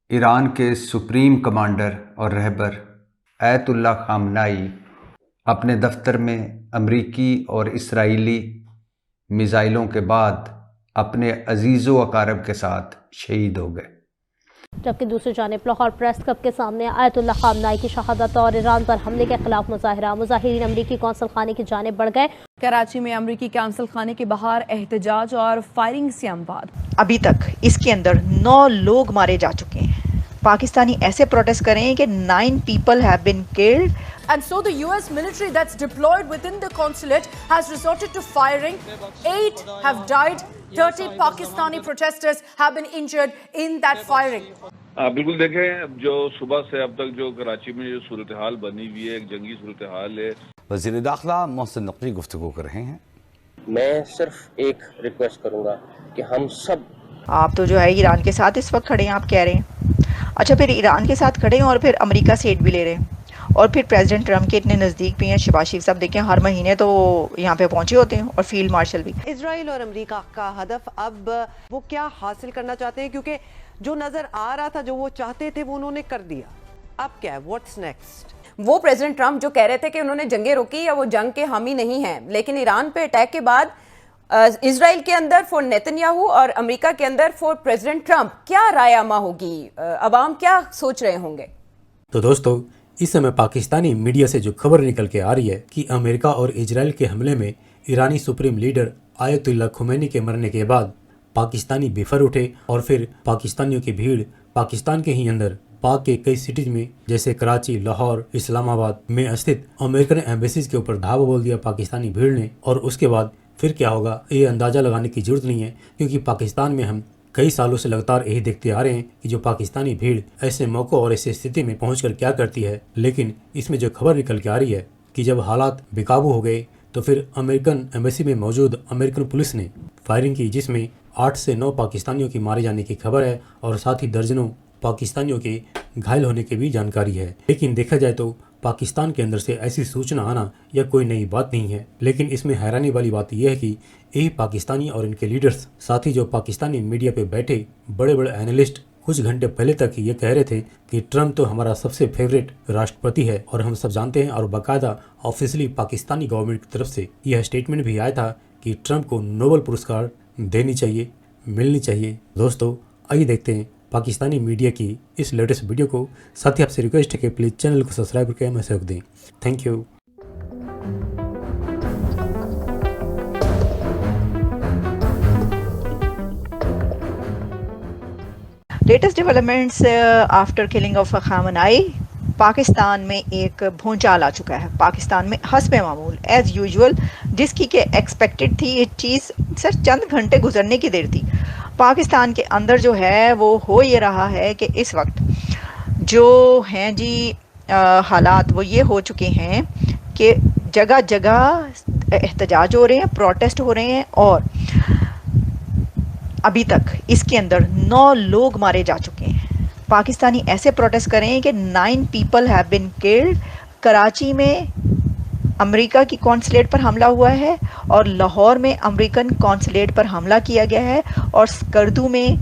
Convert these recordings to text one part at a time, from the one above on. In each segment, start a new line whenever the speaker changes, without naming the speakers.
Iran के supreme commander और रहबर Ayatollah ख़ामनाई अपने दफ्तर में अमरीकी और इसराइली मिसाइलों के बाद अपने अजीज़ व अकारब के साथ शहीद हो गए।
जबकि दूसरी जानिब लाहौर प्रेस क्लब के सामने आयतुल्लाह ख़ामनाई की शहादत और ईरान पर हमले के खिलाफ मुजाहिरीन अमरीकी कौंसल खाने की जानिब बढ़ गए।
कराची में अमरीकी कौंसल खाने के बाहर एहतजाज और फायरिंग से अमवात।
अभी तक इसके अंदर 9 लोग मारे जा चुके हैं। पाकिस्तानी ऐसे प्रोटेस्ट कर रहे हैं कि 9 people have been killed.
And so the US military that's deployed within the consulate has resorted to firing. 8 have died. 30 Pakistani protesters have been injured in that firing.
बिल्कुल देखें, जो सुबह से अब तक जो कराची में जो सूरत हाल बनी हुई है, एक जंगी सूरत हाल है।
वज़ीर दाखिला मोहसिन नकवी गुफ्तगू कर रहे हैं।
मैं सिर्फ एक रिक्वेस्ट करूंगा कि हम सब,
आप तो जो है ईरान के साथ इस वक्त खड़े हैं, आप कह रहे हैं। अच्छा, फिर ईरान के साथ खड़े हैं और फिर अमेरिका से एड भी ले रहे हैं और फिर प्रेसिडेंट ट्रम्प के इतने नज़दीक भी हैं। शहबाज शरीफ साहब देखें, हर महीने तो यहाँ पे पहुंचे होते हैं, और फील्ड मार्शल भी।
इजराइल और अमेरिका का हदफ अब वो क्या हासिल करना चाहते हैं, क्योंकि जो नजर आ रहा था, जो वो चाहते थे, वो उन्होंने कर दिया। अब क्या है, व्हाट्स नेक्स्ट?
वो प्रेसिडेंट ट्रम्प जो कह रहे थे कि उन्होंने जंगें रोकी या वो जंग के हामी नहीं हैं, लेकिन ईरान पे अटैक के बाद इजराइल के अंदर फॉर नेतन्याहू और अमेरिका के अंदर फॉर प्रेसिडेंट ट्रम्प क्या राय आमा होगी, अवाम क्या सोच रहे होंगे?
तो दोस्तों, इस समय पाकिस्तानी मीडिया से जो खबर निकल के आ रही है कि अमेरिका और इजराइल के हमले में ईरानी सुप्रीम लीडर आयतुल्लाह खुमैनी के मरने के बाद पाकिस्तानी बिफर उठे और फिर पाकिस्तानियों की भीड़ पाकिस्तान के ही अंदर पाक के कई सिटीज में जैसे कराची, लाहौर, इस्लामाबाद में स्थित अमेरिकन एम्बेसीज के ऊपर धावा बोल दिया पाकिस्तानी भीड़ ने। और उसके बाद फिर क्या होगा, ये अंदाज़ा लगाने की जरूरत नहीं है, क्योंकि पाकिस्तान में हम कई सालों से लगातार यही देखते आ रहे हैं कि जो पाकिस्तानी भीड़ ऐसे मौक़ों और ऐसी स्थिति में पहुंचकर क्या करती है। लेकिन इसमें जो खबर निकल के आ रही है कि जब हालात बेकाबू हो गए तो फिर अमेरिकन एम्बेसी में मौजूद अमेरिकन पुलिस ने फायरिंग की, जिसमें 8 से 9 पाकिस्तानियों की मारे जाने की खबर है और साथ ही दर्जनों पाकिस्तानियों के घायल होने की भी जानकारी है। लेकिन देखा जाए तो पाकिस्तान के अंदर से ऐसी सूचना आना यह कोई नई बात नहीं है। लेकिन इसमें हैरानी वाली बात यह है कि यही पाकिस्तानी और इनके लीडर्स, साथ ही जो पाकिस्तानी मीडिया पे बैठे बड़े बड़े एनालिस्ट कुछ घंटे पहले तक ये कह रहे थे कि ट्रम्प तो हमारा सबसे फेवरेट राष्ट्रपति है और हम सब जानते हैं, और बाकायदा ऑफिशियली पाकिस्तानी गवर्नमेंट की तरफ से यह स्टेटमेंट भी आया था कि ट्रम्प को नोबेल पुरस्कार देनी चाहिए, मिलनी चाहिए। दोस्तों, आइए देखते हैं पाकिस्तानी मीडिया की इस लेटेस्ट वीडियो को। साथ ही आपसे रिक्वेस्ट है कि प्लीज़ चैनल को सब्सक्राइब करके हमें सहयोग दें। Thank you.
Latest developments after killing of Khamenei. Pakistan में एक भूचाल आ चुका है। पाकिस्तान में हस्बे मामूल एज़ यूजुअल, जिसकी के एक्सपेक्टेड थी ये चीज़, सिर्फ चंद घंटे गुजरने की देर थी। पाकिस्तान के अंदर जो है वो हो ये रहा है कि इस वक्त जो हैं जी हालात वो ये हो चुके हैं कि जगह जगह एहतजाज हो रहे हैं, प्रोटेस्ट हो रहे हैं, और अभी तक इसके अंदर 9 लोग मारे जा चुके हैं। पाकिस्तानी ऐसे प्रोटेस्ट कर रहे हैं कि 9 people have been killed। Karachi में अमेरिका की कॉन्सुलेट पर हमला हुआ है और लाहौर में अमेरिकन कॉन्सुलेट पर हमला किया गया है, और स्कर्दू में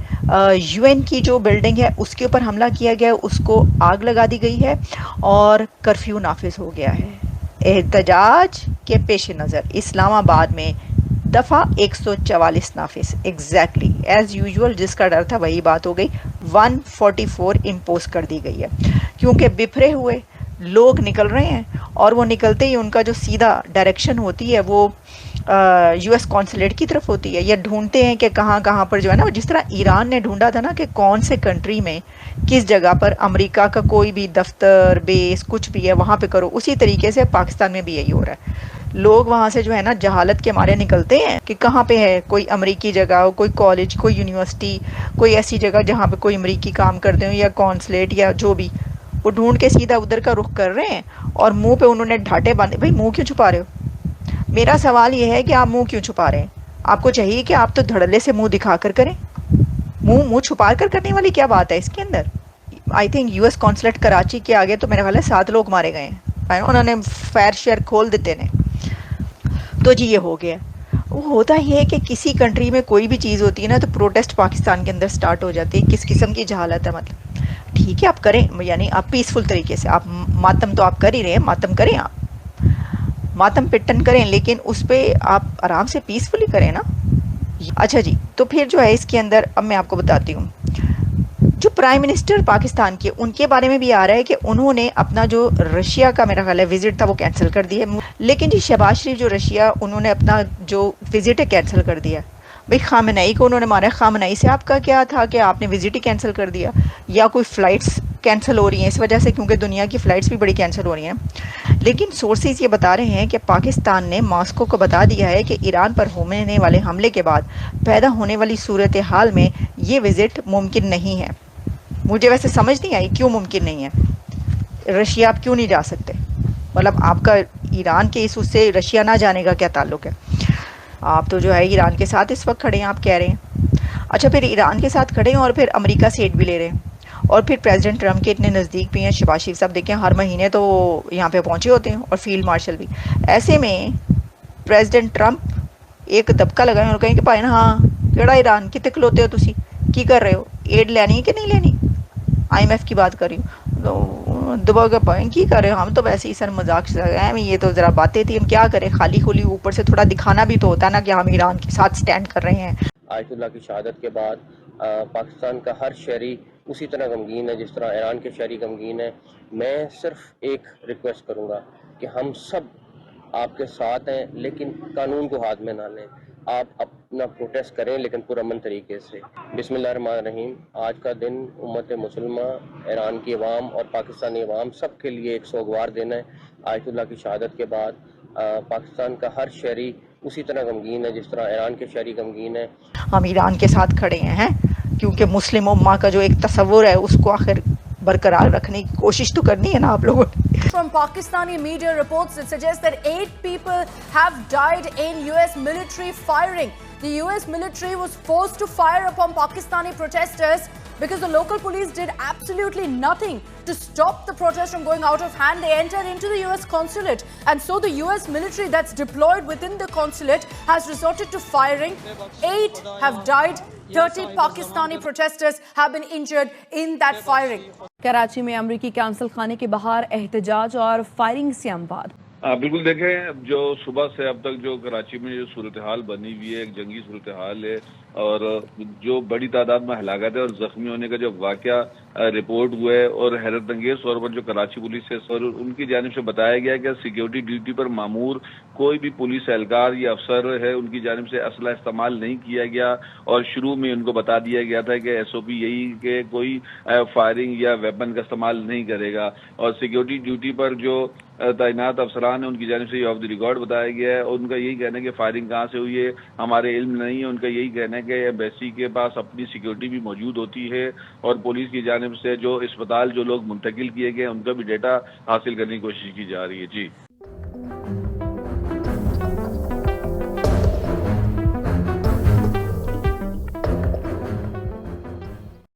यूएन की जो बिल्डिंग है उसके ऊपर हमला किया गया है, उसको आग लगा दी गई है और कर्फ्यू नाफिज हो गया है। एहतजाज के पेश नज़र इस्लामाबाद में दफ़ा 144 नाफिज, एग्जैक्टली एज़ यूजुअल जिसका डर था वही बात हो गई। 144 इम्पोज कर दी गई है, क्योंकि बिफरे हुए लोग निकल रहे हैं और वो निकलते ही उनका जो सीधा डायरेक्शन होती है वो यूएस कॉन्सुलेट की तरफ होती है। ये ढूंढते हैं कि कहाँ कहाँ पर जो है ना, जिस तरह ईरान ने ढूंढा था ना कि कौन से कंट्री में किस जगह पर अमेरिका का कोई भी दफ्तर, बेस, कुछ भी है वहाँ पे करो, उसी तरीके से पाकिस्तान में भी यही हो रहा है। लोग वहाँ से जो है ना जहालत के मारे निकलते हैं कि कहाँ पे है कोई अमेरिकी जगह, कोई कॉलेज, कोई यूनिवर्सिटी, कोई ऐसी जगह जहाँ पे कोई अमेरिकी काम करते हो या कॉन्सुलेट या जो भी, वो ढूंढ के सीधा उधर का रुख कर रहे हैं और मुंह पे उन्होंने ढाटे बांधे। भाई मुंह क्यों छुपा रहे हो? मेरा सवाल ये है कि आप मुंह क्यों छुपा रहे हैं? आपको चाहिए कि आप तो धड़ल्ले से मुंह दिखा कर करें। मुंह छुपा कर करने वाली क्या बात है इसके अंदर? I think US consulate Karachi के आगे तो मेरे ख्याल है 7 लोग मारे गए हैं, उन्होंने फायर शेयर खोल देते ने। तो जी ये हो गया। वो होता ही है कि किसी कंट्री में कोई भी चीज़ होती है ना तो प्रोटेस्ट पाकिस्तान के अंदर स्टार्ट हो जाती है। किस किस्म की जहालत है, मतलब ठीक है आप करें, यानी आप पीसफुल तरीके से, आप मातम तो आप कर ही रहे हैं, मातम करें, आप मातम पिटन करें, लेकिन उस पर आप आराम से पीसफुली करें ना। अच्छा जी, तो फिर जो है इसके अंदर अब मैं आपको बताती हूँ, जो प्राइम मिनिस्टर पाकिस्तान के, उनके बारे में भी आ रहा है कि उन्होंने अपना जो रशिया का मेरा ख्याल है विजिट था वो कैंसिल कर दिया। लेकिन जी शहबाज शरीफ जो रशिया, उन्होंने अपना जो विजिट है कैंसिल कर दिया। भाई खामनई को उन्होंने मारा, खामनई से आपका क्या था कि आपने विजिट ही कैंसिल कर दिया, या कोई फ़्लाइट्स कैंसिल हो रही हैं इस वजह से, क्योंकि दुनिया की फ़्लाइट्स भी बड़ी कैंसिल हो रही हैं। लेकिन सोर्सेज ये बता रहे हैं कि पाकिस्तान ने मॉस्को को बता दिया है कि ईरान पर होने वाले हमले के बाद पैदा होने वाली सूरत हाल में ये विज़िट मुमकिन नहीं है। मुझे वैसे समझ नहीं आई क्यों मुमकिन नहीं है, रशिया आप क्यों नहीं जा सकते, मतलब आपका ईरान के इस उससे रशिया ना जाने का क्या ताल्लुक़ है? आप तो जो है ईरान के साथ इस वक्त खड़े हैं, आप कह रहे हैं। अच्छा, फिर ईरान के साथ खड़े हैं और फिर अमेरिका से एड भी ले रहे हैं, और फिर प्रेसिडेंट ट्रम्प के इतने नज़दीक भी हैं। शहबाज शरीफ साहब देखें हर महीने तो यहाँ पे पहुँचे होते हैं, और फील्ड मार्शल भी। ऐसे में प्रेसिडेंट ट्रम्प एक दबका लगाएं और कहें कि भाई ना हाँ केड़ा ईरान कितने खलोते हो, तुसी की कर रहे हो, एड लेनी है कि नहीं लेनी, IMF की बात कर रही हूँ, तो दबा के पाएँ की कर रहे हो, हम तो वैसे ही सर मजाक से ये तो ज़रा बातें थी, हम क्या करें, खाली खुली ऊपर से थोड़ा दिखाना भी तो होता है ना कि हम ईरान के साथ स्टैंड कर रहे हैं।
आयतुल्लाह की शहादत के बाद पाकिस्तान का हर शहरी उसी तरह गमगीन है जिस तरह ईरान के शहरी गमगीन है। मैं सिर्फ एक रिक्वेस्ट करूँगा कि हम सब आपके साथ हैं, लेकिन कानून को हाथ में ना लें। आप अपना प्रोटेस्ट करें लेकिन पुरअमन तरीके से। बिस्मिल्लाहिर्रहमानिर्रहीम। आज का दिन उम्मत मुसलमा, ईरान की अवाम और पाकिस्तानी अवाम सब के लिए एक सोगवार दिन है। आयतुल्लाह की शहादत के बाद पाकिस्तान का हर शहरी उसी तरह गमगीन है जिस तरह ईरान के शहरी गमगीन है।
हम ईरान के साथ खड़े हैं क्योंकि मुस्लिम उम्मा का जो एक तस्वुर है उसको आखिर बरकरार रखने की कोशिश तो करनी है ना आप लोगों ने।
From Pakistani media reports, it suggests that 8 people have died in US military firing. The US military was forced to fire upon Pakistani protesters because the local police did absolutely nothing to stop the protest from going out of hand. They entered into the US consulate, and so the US military that's deployed within the consulate has resorted to firing. 8 have died. 30 Pakistani protesters have been injured in that firing. Karachi में अमरीकी council खाने के बाहर एहतजाज और firing से अमवात।
बिल्कुल देखें, जो सुबह से अब तक जो कराची में जो सूरत हाल बनी हुई है, एक जंगी सूरत हाल है, और जो बड़ी तादाद में हलाकत है और जख्मी होने का जो वाकया रिपोर्ट हुआ है, और हैरत अंगेज तौर पर जो कराची पुलिस से और उनकी जानिब से बताया गया कि सिक्योरिटी ड्यूटी पर मामूर कोई भी पुलिस एहलकार या अफसर है उनकी जानिब से असला इस्तेमाल नहीं किया गया, और शुरू में उनको बता दिया गया था कि SOP यही कि कोई फायरिंग या वेपन का इस्तेमाल नहीं करेगा। और सिक्योरिटी ड्यूटी पर जो तैनात अफसरान है उनकी जानिब से ये ऑफ द रिकॉर्ड बताया गया है, और उनका यही कहना है कि फायरिंग कहाँ से हुई है हमारे इल्म नहीं है। उनका यही कहना है कि एम्बेसी के पास अपनी सिक्योरिटी भी मौजूद होती है, और पुलिस की जानिब से जो अस्पताल जो लोग मुंतकिल किए गए उनका भी डेटा हासिल करने की कोशिश की जा रही है। जी।